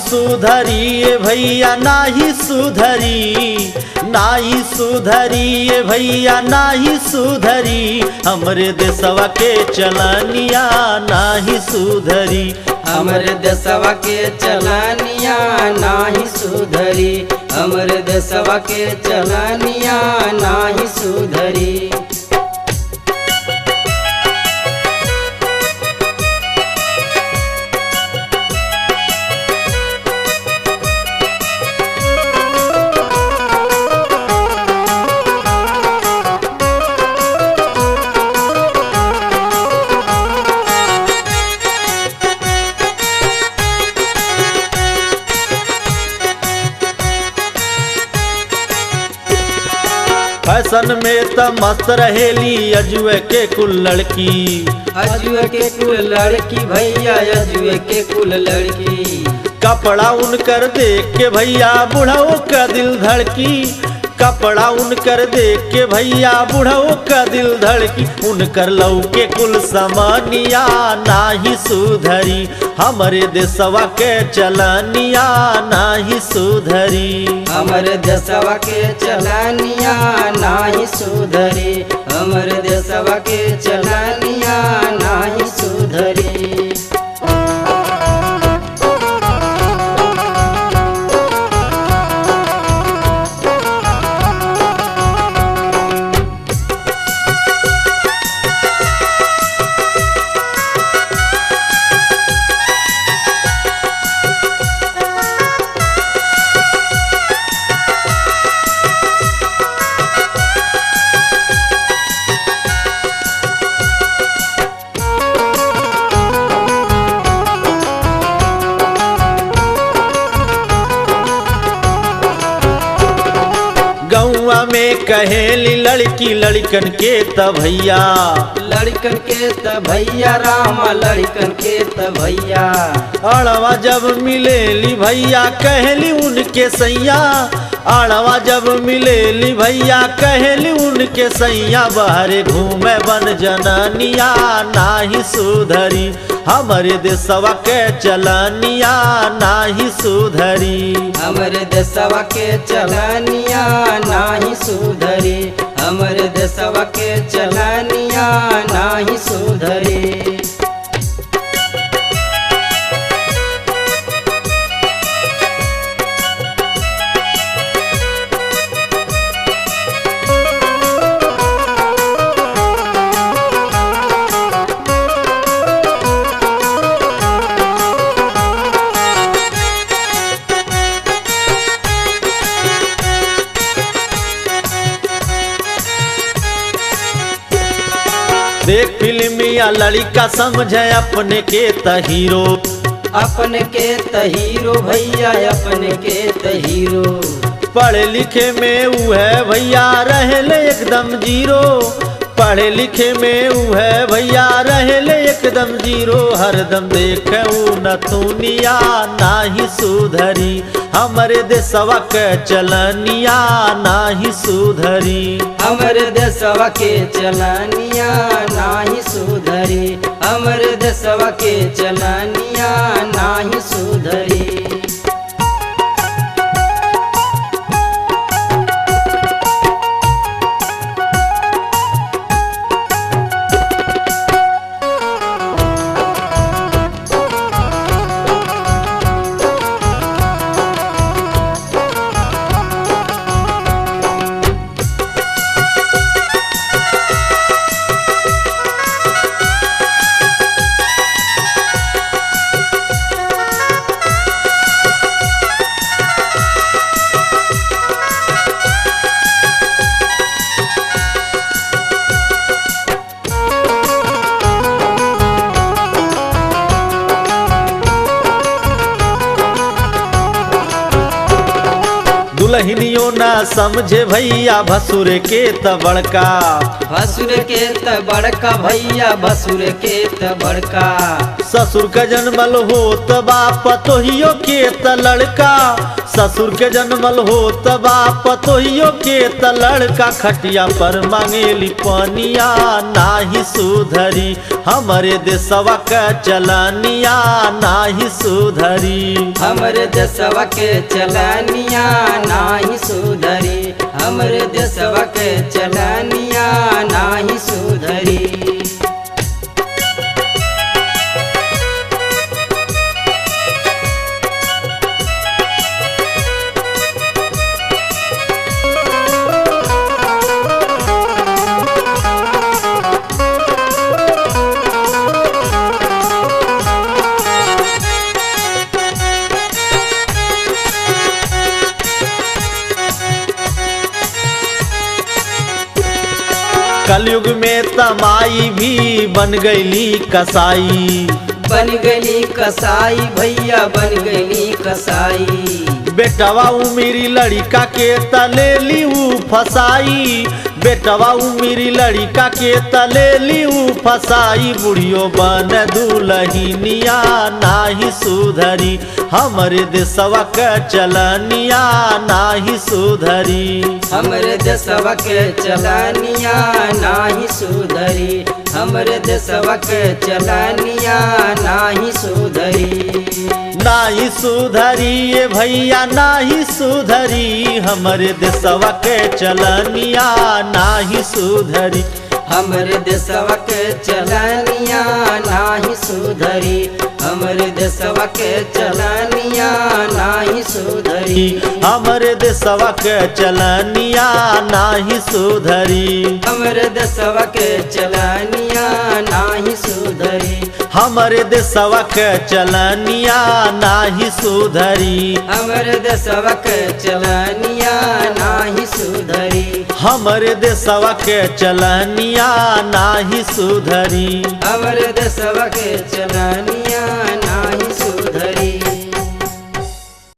सुधरी ये भैया नाही सुधरी, नाही सुधरी ये भैया नाही सुधरी, हमरे देशवा के चलनिया नाही सुधरी, हमरे देशवा के चलनिया नाही सुधरी, हमरे देशवा के चलनिया नाही सुधरी। फैशन में त मस्त रहेली अजुए के कुल लड़की, अजुए के कुल लड़की भैया अजुए के कुल लड़की, कपड़ा उनकर देख के भैया बुढ़ऊ का दिल धड़की, कपड़ा उनकर देख के भैया बुढ़ऊ का दिल धड़की, उनकर लऊ के कुल समानिया नाही सुधरी, हमरे देशवा के चलनिया नाही सुधरी, हमरे देशवा के चलनिया नाही सुधरी, हमरे देशवा के चलनिया नाही सुधरी। गौवा में कहेली लड़की लड़कन के त भैया, लड़कन के त भैया रामा लड़कन के त भैया, अड़वा जब मिलेली भैया कहेली उनके सैया, अड़वा जब मिलेली भैया कहेली उनके सैया, बहरे घूमे बन जननिया नाही सुधरी, हमरे देशवा के चलनिया नाही सुधरी, हमरे देशवा के चलनिया नाही सुधरी, हमरे देशवा के चलनिया नाही सुधरी। देख फिल्मिया लड़का समझे अपने के त हीरो, अपने के त हीरो भैया अपने के त हीरो, पढ़े लिखे में ऊ है भैया रहेले एकदम जीरो, पढ़े लिखे में ऊ है भैया रहेले एकदम जीरो, हरदम देखे ऊ नथुनिया नाही सुधरी, हमरे देशवा के चलनिया नाही सुधरी, हमरे देशवा के चलनिया नाही सुधरी, हमरे देशवा के चलनिया नाही सुधरी। दुल्हनियों ना समझे भैया भसुर के त बड़का। भसुर के त बड़का भैया भसुर के त बड़का। ससुर के जन्मल होत बाप तोहियो के त लड़का। ससुर के जन्मल होत बाप तोहियो के त लड़का। खटिया पर मांगेली पनिया नाही सुधरी हमरे देशवा के चलनिया नाही सुधरी। हमरे देशवा के चलनिया नाही सुधरी। हमरे देशवा के चलनिया नाही सुधरी। कलयुग में तमाई भी बन गईली कसाई। बन गईली कसाई भैया बन गईली कसाई। बेटवा उमेरी लड़िका के तलेली ऊ फसाई। बेटवा उमेरी लड़िका के तलेली ऊ फसाई। बुढ़ियो बन दुल्हनिया नाही सुधरी हमरे देशवा के चलनिया नाही सुधरी। हमरे देशवा के चलनिया नाही सुधरी। हमरे देशवा के चलनिया नाही सुधरी। नाही सुधरी ये भैया नाही सुधरी हमरे देशवा के चलनिया नाही सुधरी। हमरे देशवा के चलनिया नाही सुधरी। हमरे देशवा के चलनिया नाही सुधरी। हमरे देशवा के चलनिया नाही सुधरी। हमरे देशवा के चलनिया नाही सुधरी। हमरे देशवा के चलनिया नाही सुधरी। हमरे देशवा के चलनिया नाही सुधरी। हमरे देशवा के चलनिया नाही सुधरी। हमरे देशवा के चलनिया नाही सुधरी।